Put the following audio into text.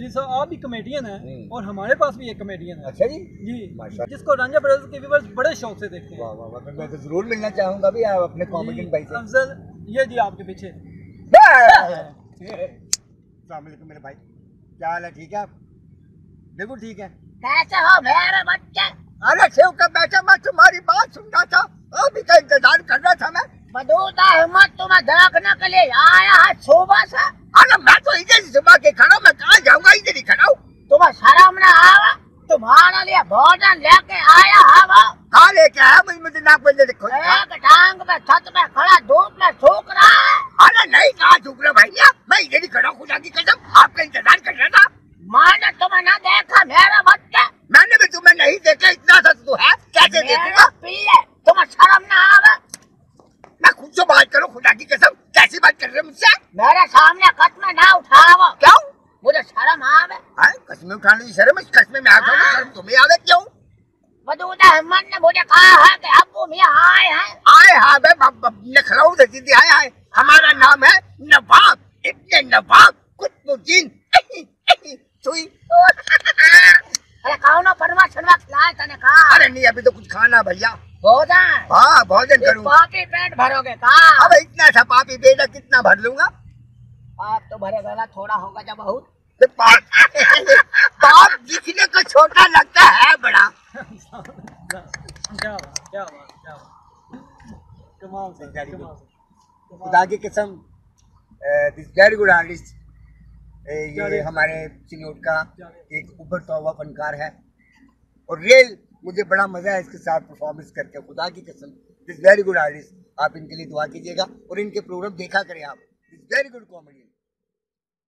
जी sir, आप भी comedian हैं और हमारे पास भी एक कमेडियन है। अच्छा जी जी, माशाल्लाह, जिसको रंजा ब्रदर्स के व्यूअर्स बड़े शौक से देखते हैं। वाह वाह वाह, मैं तो जरूर मिलना चाहूंगा भी आप अपने कॉमेडियन भाई से। अफजल, ये जी आपके पीछे। अस्सलाम वालेकुम मेरे भाई, क्या हाल है? ठीक है आप? बिल्कुल ठीक है। कैसे हो मेरे बच्चे? अरे सेव का बैठा, मैं तुम्हारी बात सुन रहा था, अभी का इंतजार कर रहा था मैं। बदूता हिम्मत तुम्हें देखने के लिए आया है सुबह से। अरे मैं तो इधर सुबह के खड़ा हूँ, मैं कहाँ जाऊंगा, इधर ही खड़ा हूँ। तुम्हें शर्म न आवा? तुम्हारे लिए भोजन लेके आया है वो। कहाँ लेके आया? मुझे नाक बंदे देखो। एक टांग में छत में खड़ा धूप में सूख रहा है। अरे नहीं, कहाँ सूख रहा भैया, मैं इधर ही खड़ा हूँ, खुदा की कसम आपका इंतजार कर रहा था। मैंने तुम्हें न देखा मेरे बच्चे। मैंने भी तुम्हें नहीं देखा, इतना सा तो है, कैसे देखूंगा? पिए तुम्हें शर्म न आवे? मैं खुद से बात करो, खुदा की कसम कैसी बात कर रहे हो मुझसे? मेरे सामने कस्में ना उठाओ। क्यों? मुझे शर्म आवे? कसमें उठाने की शर्म? कसमें मैं आता हूँ, शर्म तुम्हें आवे क्यों? बदूता हिम्मत ने मुझे कहा है कि अब्बू मियाँ आए हैं। आए हाँ बे, नखराऊ दीदी आए आए। हमारा नाम है नवाब, इतने नवाब कुतुबुद्दीन सुई। अरे कौनो परवा शर्मा खिलाए तने कहा? अरे नहीं, अभी तो कुछ खाना भैया। भोजन? हाँ भोजन करूँ। पापी पेट भरोगे का? अब इतना सा पापी बेटा कितना भर लूंगा? आप तो भरे गला थोड़ा होगा जब बहुत। बाप दिखने को छोटा लगता है बड़ा। क्या बात, क्या बात, क्या बात, कमाल से, कमाल से। खुदा की कसम, दिस वेरी गुड आर्टिस्ट। ये हमारे चिन्होट का एक उभरता हुआ फनकार है और रियल मुझे बड़ा मजा है इसके साथ परफॉर्मेंस करके, खुदा की कसम। दिस वेरी गुड आर्टिस्ट, आप इनके लिए दुआ कीजिएगा और इनके प्रोग्राम देखा करें आप। This very good comedian.